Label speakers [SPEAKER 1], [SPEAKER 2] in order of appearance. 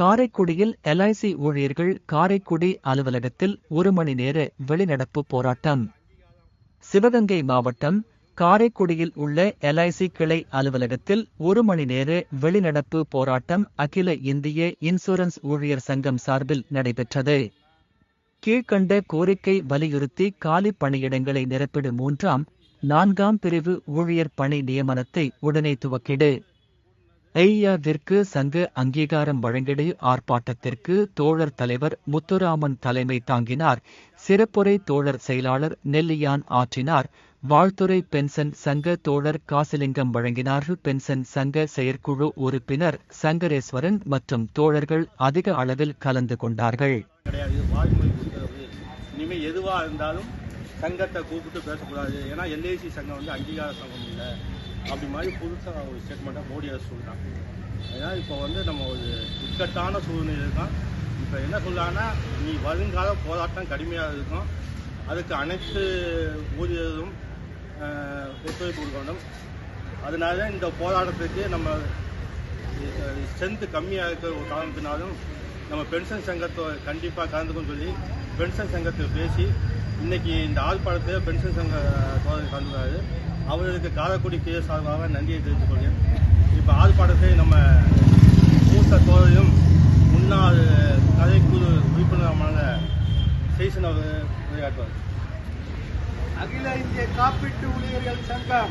[SPEAKER 1] காரைக்குடியில் LIC ஊழியர்கள் காரைக்குடி அலுவலகத்தில் 1 மணி நேர வெளிநடப்பு போராட்டம். சிவகங்கை மாவட்டம் காரைக்குடியில் உள்ள LIC கிளை அலுவலகத்தில் 1 மணி நேர வெளிநடப்பு போராட்டம் அகில இந்திய இன்சூரன்ஸ் ஊழியர் சங்கம் சார்பில் நடைபெற்றது. கீழ்க்கண்ட கோரிக்கை வலியுறுத்தி காலி பணியிடங்களை நிரப்பிட 3ஆம், 4ஆம் பிரிவு ஊழியர் பணி நியமனத்தை உடனே துவக்கிடு. ஐயாவிற்கு சங்க அங்கீகாரம் வழங்கிடு. ஆர்ப்பாட்டத்திற்கு தோழர் தலைவர் முத்துராமன் தலைமை தாங்கினார். சிறப்புரை தோழர் செயலாளர் நெல்லியான் ஆற்றினார். வாழ்த்துரை பென்ஷன் சங்க தோழர் காசிலிங்கம் வழங்கினார். பென்ஷன் சங்க செயற்குழு உறுப்பினர் சங்கரேஸ்வரன் மற்றும் தோழர்கள் அதிக அளவில் கலந்து கொண்டார்கள்.
[SPEAKER 2] இனிமேல் எதுவா இருந்தாலும் சங்கத்தை கூப்பிட்டு பேசக்கூடாது. ஏன்னா LIC சங்கம் வந்து அங்கீகார சங்கம் இல்லை அப்படி மாதிரி புதுசாக ஒரு ஸ்டேட்மெண்ட்டாக மோடி அரசு சொல்லிட்டாங்க. ஏன்னா இப்போ வந்து நம்ம ஒரு இக்கட்டான சூழ்நிலை தான். இப்போ என்ன சொல்கிறாங்கன்னா, நீ வருங்கால போராட்டம் கடுமையாக இருக்கும், அதுக்கு அனைத்து ஊழியர்களும் ஒத்துழைப்பு கொடுக்க வேண்டும். அதனால இந்த போராட்டத்துக்கு நம்ம ஸ்ட்ரென்த்து கம்மியாக இருக்கிற ஒரு காரணத்தினாலும் நம்ம பென்ஷன் சங்கத்தை கண்டிப்பாக கலந்துக்குன்னு சொல்லி பென்ஷன் சங்கத்தை பேசி இன்னைக்கு இந்த ஆர்ப்பாட்டத்தில் பென்ஷன் சங்க தோழர் கலந்துக்கிறாரு. அவர்களுக்கு காரைக்குடி கிளை சார்பாக நன்றியை தெரிவித்துக் கொள்கிறேன். இப்போ ஆர்ப்பாட்டத்தை நம்ம மூத்த தோழரையும் முன்னாள் கலைக்குழு உறுப்பினருமான சேஷன் அவர் உரையாற்றுவார்.
[SPEAKER 3] அகில இந்திய காப்பீட்டு ஊழியர்கள் சங்கம்